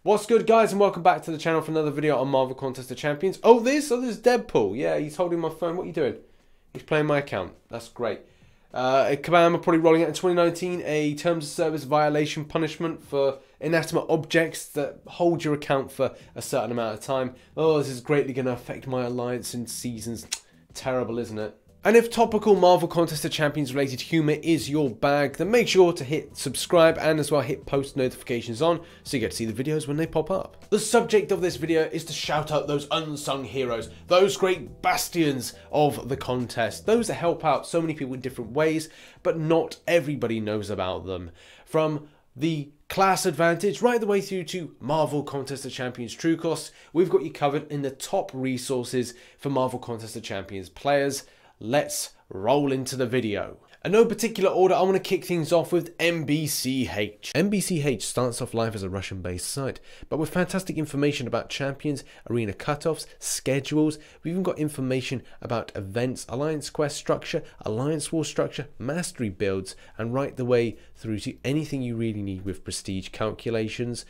What's good, guys, and welcome back to the channel for another video on Marvel Contest of Champions. Oh, there's Deadpool. Yeah, he's holding my phone. What are you doing? He's playing my account. That's great. Kabam are probably rolling out in 2019 a terms of service violation punishment for inanimate objects that hold your account for a certain amount of time. Oh, this is greatly going to affect my alliance in seasons. Terrible, isn't it? And if topical Marvel Contest of Champions related humour is your bag, then make sure to hit subscribe and as well hit post notifications on so you get to see the videos when they pop up. The subject of this video is to shout out those unsung heroes, those great bastions of the contest, those that help out so many people in different ways, but not everybody knows about them. From the class advantage right the way through to Marvel Contest of Champions True Cost, we've got you covered in the top resources for Marvel Contest of Champions players. Let's roll into the video. In no particular order, I want to kick things off with MBCH. MBCH starts off life as a Russian-based site, but with fantastic information about champions, arena cutoffs, schedules. We've even got information about events, alliance quest structure, alliance war structure, mastery builds, and right the way through to anything you really need with prestige calculations.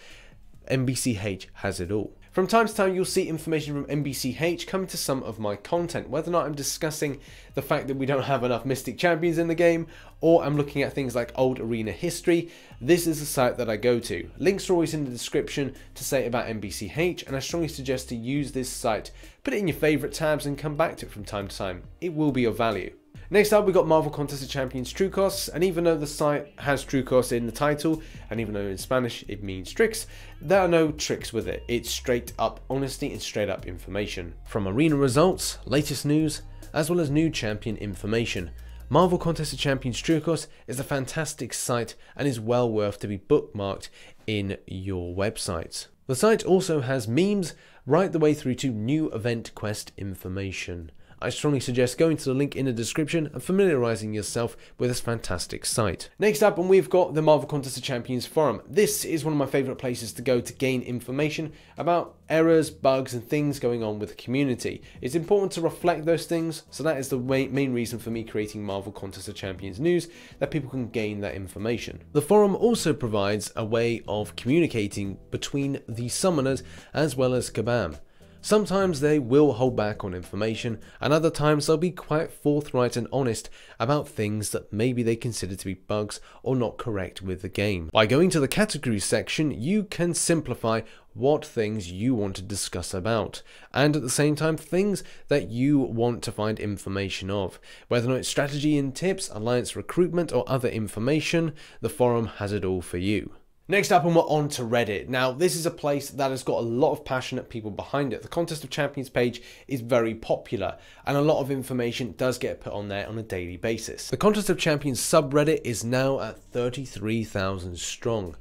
MBCH has it all. From time to time, you'll see information from MBCH come to some of my content, whether or not I'm discussing the fact that we don't have enough Mystic Champions in the game, or I'm looking at things like old arena history. This is the site that I go to. Links are always in the description to say about MBCH, and I strongly suggest to use this site. Put it in your favourite tabs and come back to it from time to time. It will be of value. Next up, we've got Marvel Contest of Champions True Costs, and even though the site has True Costs in the title, and even though in Spanish it means tricks, there are no tricks with it. It's straight up honesty and straight up information. From arena results, latest news, as well as new champion information, Marvel Contest of Champions True Costs is a fantastic site and is well worth to be bookmarked in your website. The site also has memes right the way through to new event quest information. I strongly suggest going to the link in the description and familiarising yourself with this fantastic site. Next up, and we've got the Marvel Contest of Champions forum. This is one of my favourite places to go to gain information about errors, bugs and things going on with the community. It's important to reflect those things, so that is the main reason for me creating Marvel Contest of Champions news, that people can gain that information. The forum also provides a way of communicating between the summoners as well as Kabam. Sometimes they will hold back on information, and other times they'll be quite forthright and honest about things that maybe they consider to be bugs or not correct with the game. By going to the categories section, you can simplify what things you want to discuss about, and at the same time things that you want to find information of. Whether or not it's strategy and tips, alliance recruitment or other information, the forum has it all for you. Next up, and we're on to Reddit. Now, this is a place that has got a lot of passionate people behind it. The Contest of Champions page is very popular, and a lot of information does get put on there on a daily basis. The Contest of Champions subreddit is now at 33,000 strong.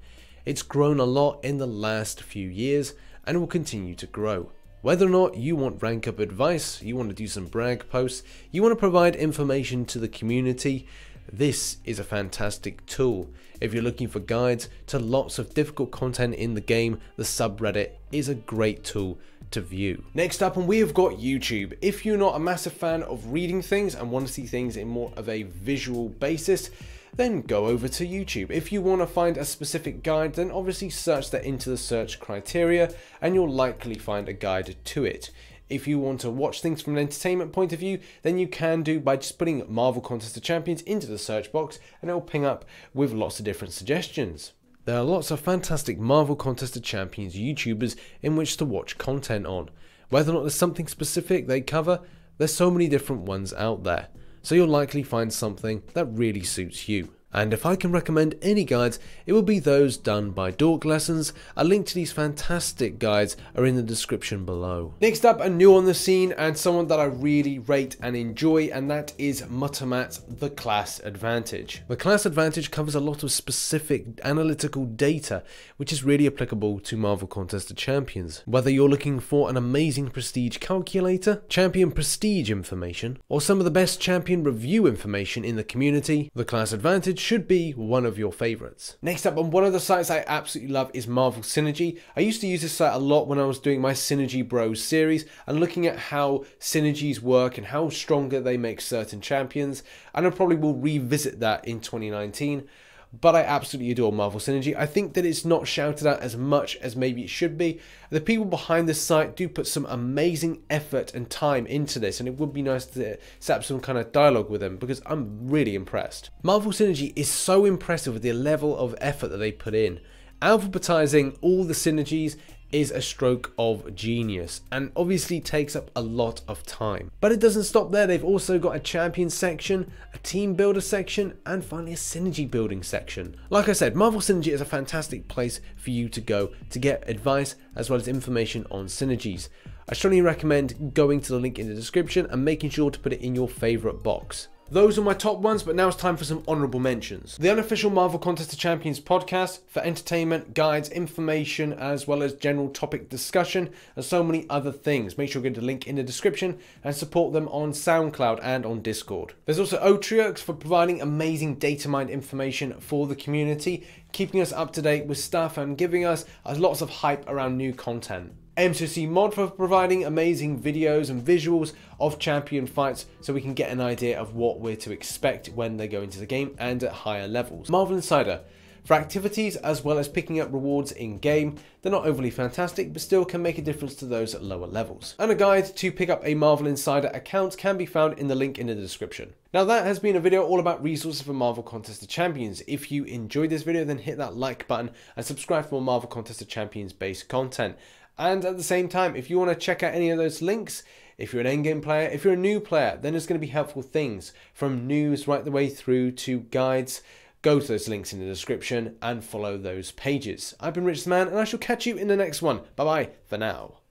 It's grown a lot in the last few years, and will continue to grow. Whether or not you want rank up advice, you want to do some brag posts, you want to provide information to the community, this is a fantastic tool. If you're looking for guides to lots of difficult content in the game, the subreddit is a great tool to view. Next up, and we have got YouTube. If you're not a massive fan of reading things and want to see things in more of a visual basis, then go over to YouTube. If you want to find a specific guide, then obviously search that into the search criteria and you'll likely find a guide to it. If you want to watch things from an entertainment point of view, then you can do by just putting Marvel Contest of Champions into the search box and it will ping up with lots of different suggestions. There are lots of fantastic Marvel Contest of Champions YouTubers in which to watch content on. Whether or not there's something specific they cover, there's so many different ones out there. So you'll likely find something that really suits you. And if I can recommend any guides, it will be those done by Dork Lessons. A link to these fantastic guides are in the description below. Next up, a new on the scene and someone that I really rate and enjoy, and that is Mutamat's The Class Advantage. The Class Advantage covers a lot of specific analytical data, which is really applicable to Marvel Contest of Champions. Whether you're looking for an amazing prestige calculator, champion prestige information, or some of the best champion review information in the community, The Class Advantage should be one of your favorites. Next up, on one of the sites I absolutely love is Marvel Synergy. I used to use this site a lot when I was doing my Synergy Bros series and looking at how synergies work and how stronger they make certain champions, and I probably will revisit that in 2019. but I absolutely adore Marvel Synergy. I think that it's not shouted out as much as maybe it should be. The people behind this site do put some amazing effort and time into this, and it would be nice to set up some kind of dialogue with them because I'm really impressed. Marvel Synergy is so impressive with the level of effort that they put in. Alphabetizing all the synergies is a stroke of genius and obviously takes up a lot of time. But it doesn't stop there. They've also got a champion section, a team builder section, and finally a synergy building section. Like I said, Marvel Synergy is a fantastic place for you to go to get advice as well as information on synergies. I strongly recommend going to the link in the description and making sure to put it in your favorite box. Those are my top ones, but now it's time for some honourable mentions. The unofficial Marvel Contest of Champions podcast for entertainment, guides, information, as well as general topic discussion, and so many other things. Make sure you get the link in the description and support them on SoundCloud and on Discord. There's also Otriox for providing amazing data mined information for the community, keeping us up to date with stuff and giving us lots of hype around new content. M.2-2280 mod for providing amazing videos and visuals of champion fights so we can get an idea of what we're to expect when they go into the game and at higher levels. Marvel Insider for activities as well as picking up rewards in game. They're not overly fantastic but still can make a difference to those at lower levels. And a guide to pick up a Marvel Insider account can be found in the link in the description. Now that has been a video all about resources for Marvel Contest of Champions. If you enjoyed this video, then hit that like button and subscribe for more Marvel Contest of Champions based content. And at the same time, if you want to check out any of those links, if you're an endgame player, if you're a new player, then there's going to be helpful things from news right the way through to guides. Go to those links in the description and follow those pages. I've been RichTheMan and I shall catch you in the next one. Bye bye for now.